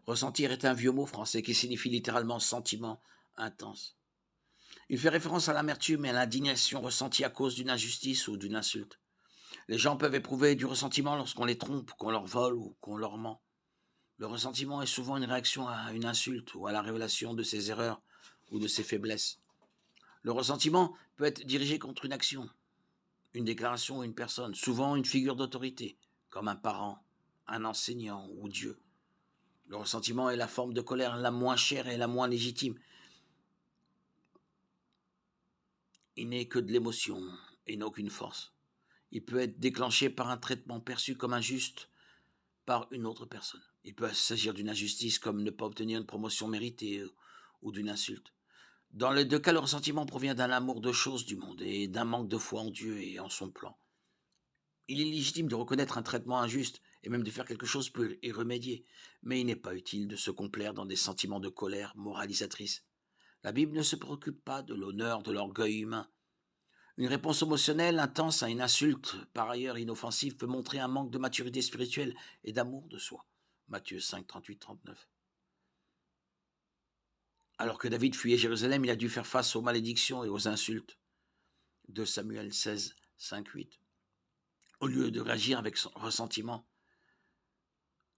Ressentir est un vieux mot français qui signifie littéralement sentiment intense. Il fait référence à l'amertume et à l'indignation ressentie à cause d'une injustice ou d'une insulte. Les gens peuvent éprouver du ressentiment lorsqu'on les trompe, qu'on leur vole ou qu'on leur ment. Le ressentiment est souvent une réaction à une insulte ou à la révélation de ses erreurs ou de ses faiblesses. Le ressentiment peut être dirigé contre une action, une déclaration ou une personne, souvent une figure d'autorité, comme un parent, un enseignant ou Dieu. Le ressentiment est la forme de colère la moins chère et la moins légitime. Il n'est que de l'émotion et n'a aucune force. Il peut être déclenché par un traitement perçu comme injuste par une autre personne. Il peut s'agir d'une injustice comme ne pas obtenir une promotion méritée ou d'une insulte. Dans les deux cas, le ressentiment provient d'un amour de choses du monde et d'un manque de foi en Dieu et en son plan. Il est légitime de reconnaître un traitement injuste et même de faire quelque chose pour y remédier, mais il n'est pas utile de se complaire dans des sentiments de colère moralisatrice. La Bible ne se préoccupe pas de l'honneur, de l'orgueil humain. Une réponse émotionnelle intense à une insulte, par ailleurs inoffensive, peut montrer un manque de maturité spirituelle et d'amour de soi. Matthieu 5, 38, 39. Alors que David fuyait Jérusalem, il a dû faire face aux malédictions et aux insultes. 2 Samuel 16, 5, 8. Au lieu de réagir avec son ressentiment,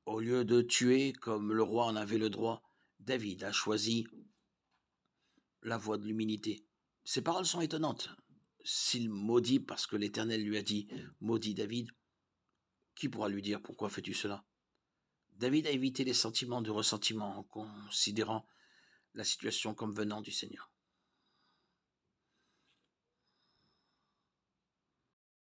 au lieu de tuer comme le roi en avait le droit, David a choisi la voie de l'humilité. Ces paroles sont étonnantes. S'il maudit parce que l'Éternel lui a dit « Maudit David », qui pourra lui dire « Pourquoi fais-tu cela ?» David a évité les sentiments de ressentiment en considérant la situation comme venant du Seigneur.